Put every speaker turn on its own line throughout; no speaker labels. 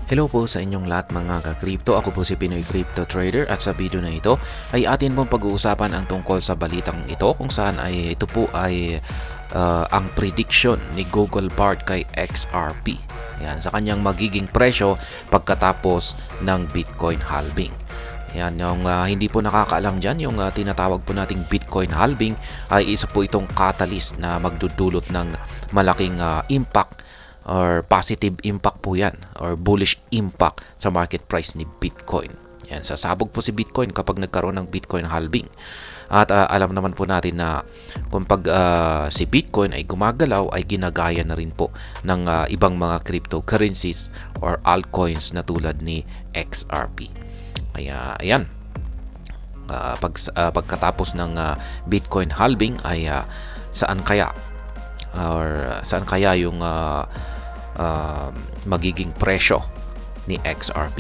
Hello po sa inyong lahat mga ka-crypto. Ako po si Pinoy Crypto Trader at sa video na ito ay atin pong pag-uusapan ang tungkol sa balitang ito kung saan ay ito po ay ang prediction ni Google Bard kay XRP. Yan, sa kanyang magiging presyo pagkatapos ng Bitcoin halving. Yan, yung hindi po nakakaalam dyan, yung tinatawag po nating Bitcoin halving ay isa po itong catalyst na magdudulot ng malaking impact or positive impact po yan or bullish impact sa market price ni Bitcoin. Yan, sasabog po si Bitcoin kapag nagkaroon ng Bitcoin halving. At alam naman po natin na kung pag si Bitcoin ay gumagalaw ay ginagaya na rin po ng ibang mga cryptocurrencies or altcoins na tulad ni XRP. Kaya ayan, pagkatapos ng Bitcoin halving ay saan kaya yung magiging presyo ni XRP.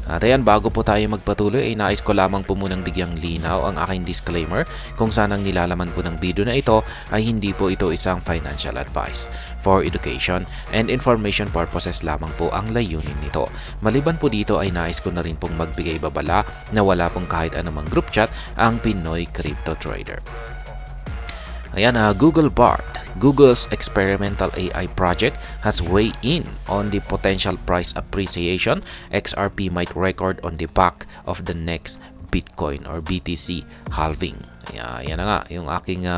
At ayan, bago po tayo magpatuloy ay nais ko lamang po munang bigyang linaw ang aking disclaimer kung saan ang nilalaman po ng video na ito ay hindi po ito isang financial advice. For education and information purposes lamang po ang layunin nito. Maliban po dito ay nais ko na rin pong magbigay babala na wala pong kahit anumang group chat ang Pinoy Crypto Trader. Ayan, Google Bard, Google's experimental AI project has weighed in on the potential price appreciation XRP might record on the back of the next Bitcoin or BTC halving. Ayan na nga yung aking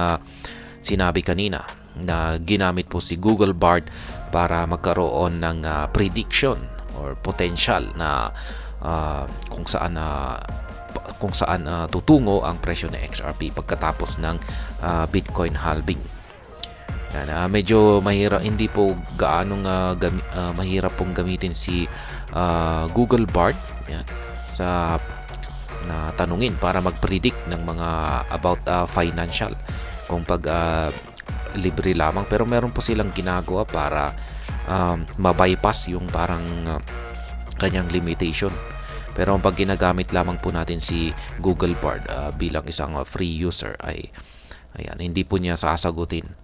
sinabi kanina na ginamit po si Google Bard para magkaroon ng prediction or potential na kung saan tutungo ang presyo ng XRP pagkatapos ng Bitcoin halving. Yan, medyo mahirap, hindi po gaanong mahirap pong gamitin si Google Bard yan, sa tanungin para mag-predict ng mga about financial kung pag libre lamang, pero meron po silang ginagawa para mabypass yung parang kanyang limitation. Pero pag ginagamit lamang po natin si Google Bard bilang isang free user ay ayan, hindi po niya sasagutin.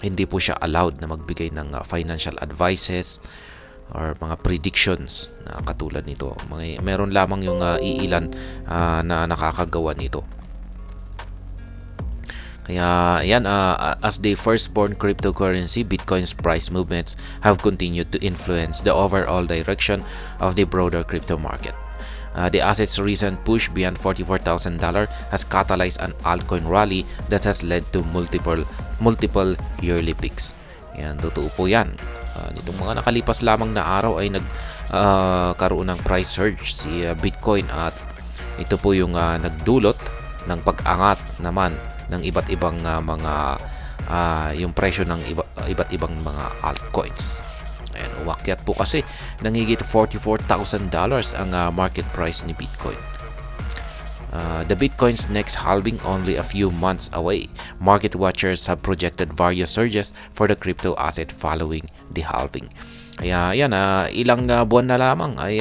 Hindi po siya allowed na magbigay ng financial advices or mga predictions na katulad nito. Meron lamang yung iilan na nakakagawa nito. Kaya yan, as the firstborn cryptocurrency, Bitcoin's price movements have continued to influence the overall direction of the broader crypto market. The asset's recent push beyond $44,000 has catalyzed an altcoin rally that has led to multiple yearly peaks. Yan, totoo po yan. Nitong mga nakalipas lamang na araw ay nagkaroon ng price surge si Bitcoin at ito po yung nagdulot ng pag-angat naman ng iba't ibang yung presyo ng iba't ibang mga altcoins. Ayan, umakyat po kasi ng higit $44,000 ang market price ni Bitcoin. The Bitcoin's next halving only a few months away. Market watchers have projected various surges for the crypto asset following the halving. Kaya yan, ilang buwan na lamang ay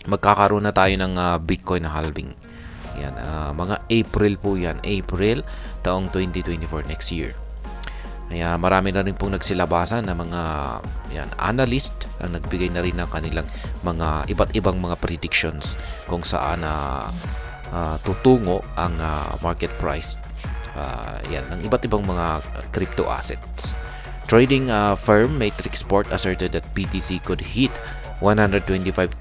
magkakaroon na tayo ng Bitcoin halving. Yan, mga April po yan. April taong 2024 next year. Kaya marami na rin pong nagsilabasan na mga analyst ang nagbigay na rin ng kanilang mga iba't ibang mga predictions kung saan tutungo ang market price ng iba't ibang mga crypto assets. Trading firm Matrixport asserted that BTC could hit $125,000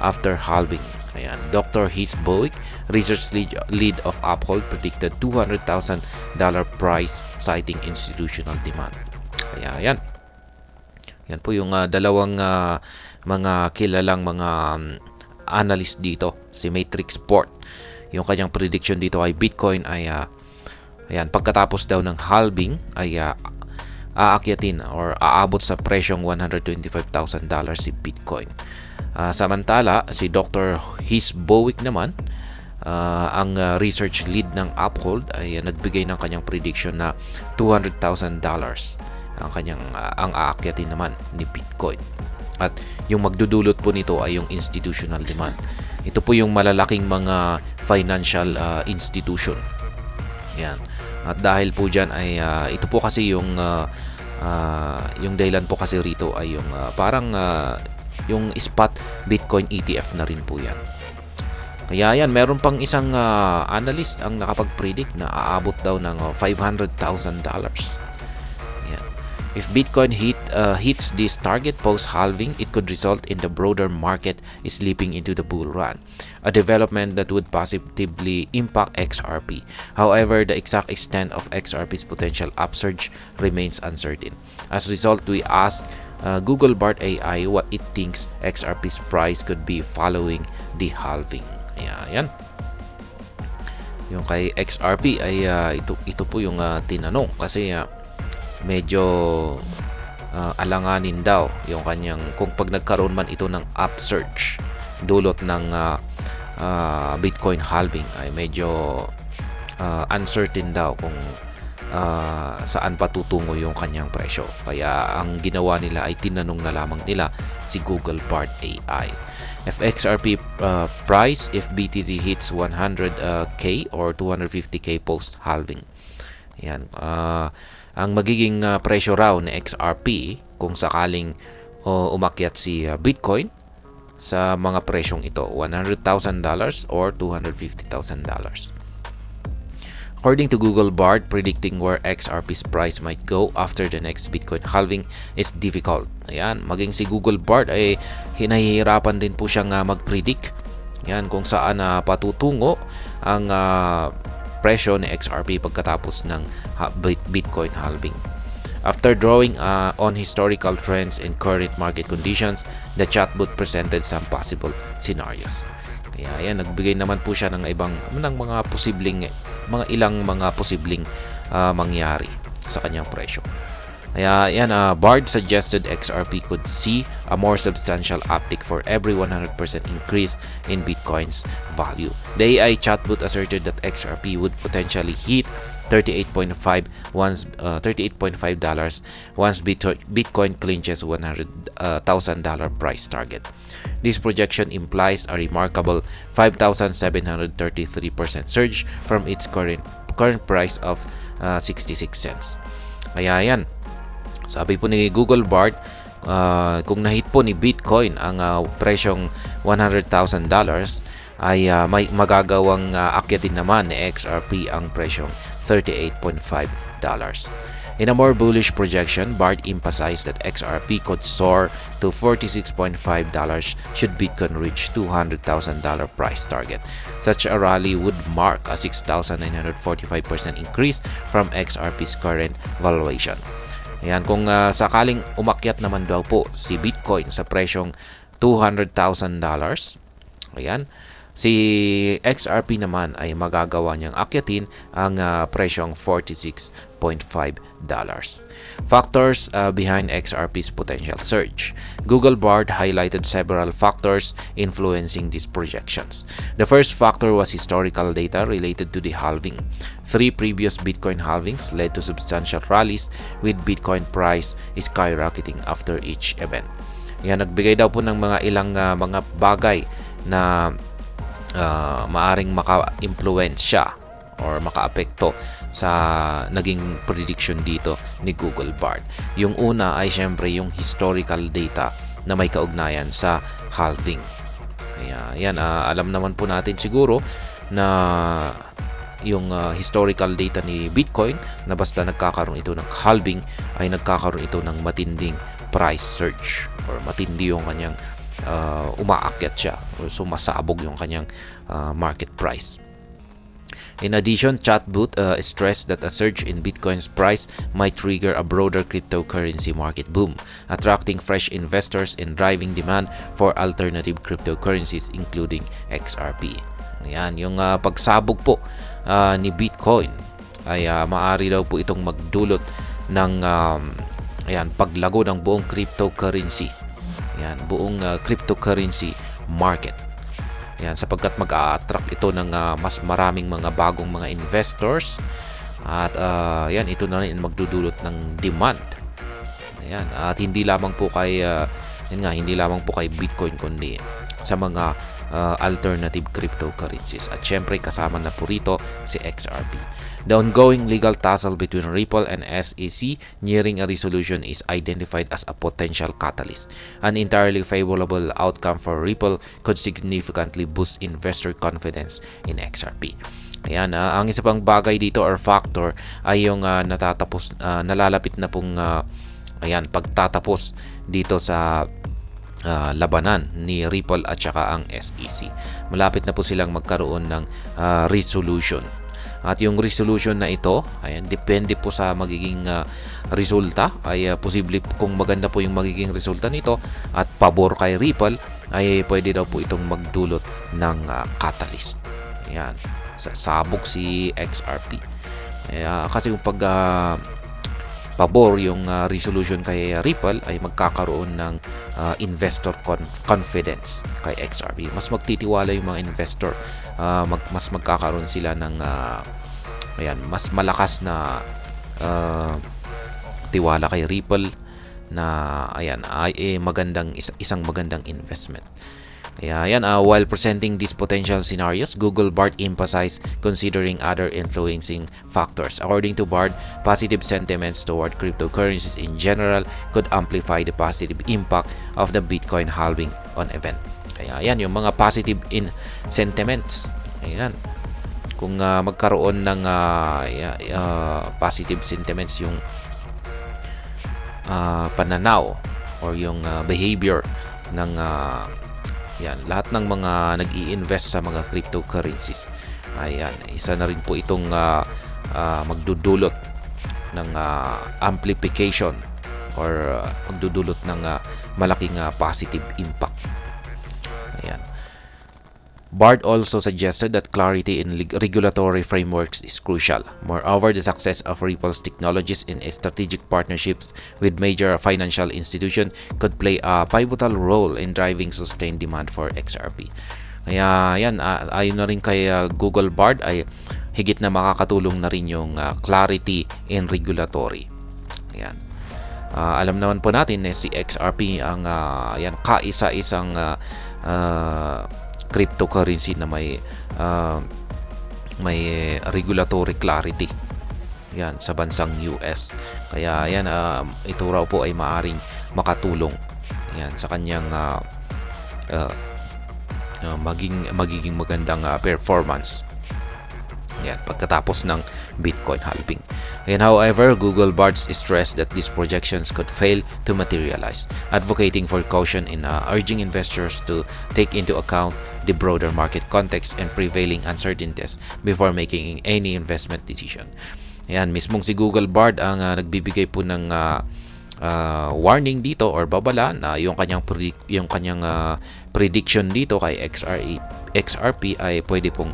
after halving. Ayan, Dr. Heath Bowick, research lead of Uphold, predicted $200,000 price citing institutional demand. Kaya yan. Yan po yung dalawang mga kilalang mga analyst dito, si Matrixport. Yung kanyang prediction dito ay Bitcoin ay ayan, pagkatapos daw ng halving ay aakyatin or aabot sa presyong $125,000 si Bitcoin. Samantala, si Dr. Heath Bowick naman, ang research lead ng Uphold ay nagbigay ng kanyang prediction na $200,000 ang aakyatin naman ni Bitcoin. At yung magdudulot po nito ay yung institutional demand. Ito po yung malalaking mga financial institution. Yan. At dahil po dyan ay ito po kasi yung Yung dahilan po kasi rito ay yung parang yung spot Bitcoin ETF na rin po yan. Kaya yan, meron pang isang analyst ang nakapag-predict na aabot daw ng $500,000. Yan. If Bitcoin hits this target post-halving, it could result in the broader market slipping into the bull run, a development that would positively impact XRP. However, the exact extent of XRP's potential upsurge remains uncertain. As a result, we asked Google Bard AI what it thinks XRP's price could be following the halving. Ayan. Yung kay XRP ay ito po yung tinanong kasi medyo alanganin daw yung kanyang kung pag nagkaroon man ito ng upsurge dulot ng Bitcoin halving ay medyo uncertain daw kung saan patutungo yung kanyang presyo. Kaya ang ginawa nila ay tinanong na lamang nila si Google Bard AI. If XRP price, if BTC hits 100k or 250k post halving. Yan. Ang magiging presyo raw ni XRP kung sakaling umakyat si Bitcoin sa mga presyong ito, $100,000 or $250,000. According to Google Bard, predicting where XRP's price might go after the next Bitcoin halving is difficult. Ayan, maging si Google Bard ay hinahihirapan din po siyang mag-predict. Yan, kung saan patutungo ang presyo ni XRP pagkatapos ng Bitcoin halving. After drawing on historical trends and current market conditions, the chatbot presented some possible scenarios. Kaya yan, nagbigay naman po siya ng ilang mga posibleng mangyari sa kanyang presyo. Kaya yan, Bard suggested XRP could see a more substantial uptick for every 100% increase in Bitcoin's value. The AI chatbot asserted that XRP would potentially hit $38.5 once Bitcoin clinches $100,000 price target. This projection implies a remarkable 5,733% surge from its current price of 66 cents. Kaya yan, sabi po ni Google Bard, kung nahit po ni Bitcoin ang presyong $100,000 ay may magagawang akyatin naman ni XRP ang presyong $38.5. In a more bullish projection, Bard emphasized that XRP could soar to $46.5 should Bitcoin reach $200,000 price target. Such a rally would mark a 6,945% increase from XRP's current valuation. Ayan, kung sakaling umakyat naman daw po si Bitcoin sa presyong $200,000, ayan, si XRP naman ay magagawa niyang akyatin ang presyong $46.5. Factors behind XRP's potential surge. Google Bard highlighted several factors influencing these projections. The first factor was historical data related to the halving. 3 previous Bitcoin halvings led to substantial rallies with Bitcoin price skyrocketing after each event. Yan, nagbigay daw po ng mga ilang mga bagay na maaring maka-influence siya or maka-apekto sa naging prediction dito ni Google Bard. Yung una ay syempre yung historical data na may kaugnayan sa halving. Kaya yan, alam naman po natin siguro na yung historical data ni Bitcoin na basta nagkakaroon ito ng halving ay nagkakaroon ito ng matinding price surge or matindi yung kanyang umaakyat siya o sumasabog yung kanyang market price. In addition, chatbot stressed that a surge in Bitcoin's price might trigger a broader cryptocurrency market boom, attracting fresh investors and driving demand for alternative cryptocurrencies including XRP. Ayan, yung pagsabog po ni Bitcoin ay maaari daw po itong magdulot ng paglago ng buong cryptocurrency. Yan, buong cryptocurrency market. Yan, sapagkat mag-a-attract ito ng mas maraming mga bagong mga investors at yan, ito na rin magdudulot ng demand. Ayan, at hindi lamang po kay hindi lamang po kay Bitcoin kundi sa mga alternative cryptocurrencies. At syempre kasama na po rito si XRP. The ongoing legal tussle between Ripple and SEC nearing a resolution is identified as a potential catalyst. An entirely favorable outcome for Ripple could significantly boost investor confidence in XRP. Ayan, ang isa pang bagay dito or factor ay yung nalalapit na pong pagtatapos dito sa labanan ni Ripple at saka ang SEC. Malapit na po silang magkaroon ng resolution. At yung resolution na ito, ayan, depende po sa magiging resulta. Ay posible kung maganda po yung magiging resulta nito at pabor kay Ripple, ay pwede daw po itong magdulot ng catalyst. Ayan, sasabog si XRP. Kasi yung pag pabor yung resolution kay Ripple ay magkakaroon ng investor confidence kay XRP. Mas magtitiwala yung mga investor, mas magkakaroon sila ng mas malakas na tiwala kay Ripple na ay isang magandang investment. While presenting these potential scenarios, Google Bard emphasized considering other influencing factors. According to Bard, positive sentiments toward cryptocurrencies in general could amplify the positive impact of the Bitcoin halving on event. Kaya yung mga positive sentiments. Kung magkaroon ng positive sentiments yung pananaw or yung behavior ng lahat ng mga nag-i-invest sa mga cryptocurrencies. Isa na rin po itong magdudulot ng amplification or magdudulot ng malaking positive impact. Bard also suggested that clarity in regulatory frameworks is crucial. Moreover, the success of Ripple's technologies in strategic partnerships with major financial institutions could play a pivotal role in driving sustained demand for XRP. Kaya ayon na rin kay Google Bard ay higit na makakatulong na rin yung clarity in regulatory. Alam naman po natin na si XRP ang kaisa-isang cryptocurrency na may regulatory clarity sa bansang US. Kaya ito raw po ay maaring makatulong sa kanyang magiging magandang performance pagkatapos ng Bitcoin halving. However, Google Bard stressed that these projections could fail to materialize, advocating for caution in urging investors to take into account the broader market context and prevailing uncertainties before making any investment decision. Mismong si Google Bard ang nagbibigay po ng warning dito or babala na yung kanyang prediction dito kay XRP ay pwede pong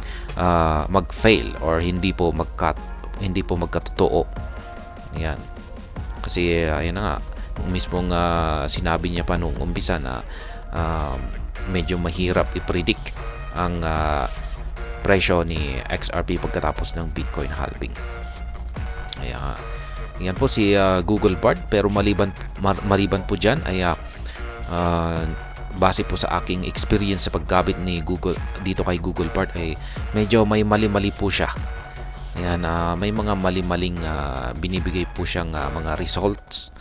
mag-fail or hindi po magkatotoo. Kasi mismong sinabi niya pa nung umpisa na medyo mahirap i-predict ang presyo ni XRP pagkatapos ng Bitcoin halving. Yan po si Google Bard, pero maliban po dyan ay base po sa aking experience sa paggamit ni Google dito kay Google Bard ay medyo may mali-mali po siya. May mga mali-maling binibigay po siyang mga results.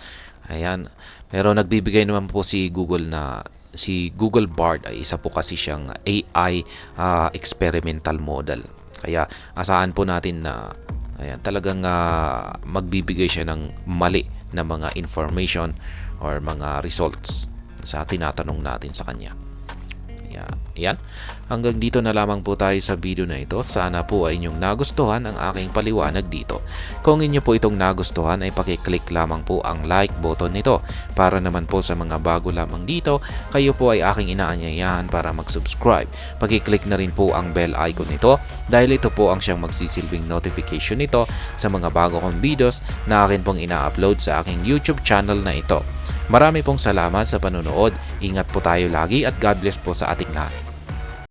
Pero nagbibigay naman po si Google Bard ay isa po kasi siyang AI experimental model. Kaya asahan po natin na talagang magbibigay siya ng mali na mga information or mga results sa tinatanong natin sa kanya. Hanggang dito na lamang po tayo sa video na ito. Sana po ay inyong nagustuhan ang aking paliwanag dito. Kung inyo po itong nagustuhan ay pakiclick lamang po ang like button nito. Para naman po sa mga bago lamang dito, kayo po ay aking inaanyayahan para mag-subscribe. Pakiclick na rin po ang bell icon nito dahil ito po ang siyang magsisilbing notification nito sa mga bago kong videos na akin pong ina-upload sa aking YouTube channel na ito. Marami pong salamat sa panonood. Ingat po tayo lagi at God bless po sa ating lahat.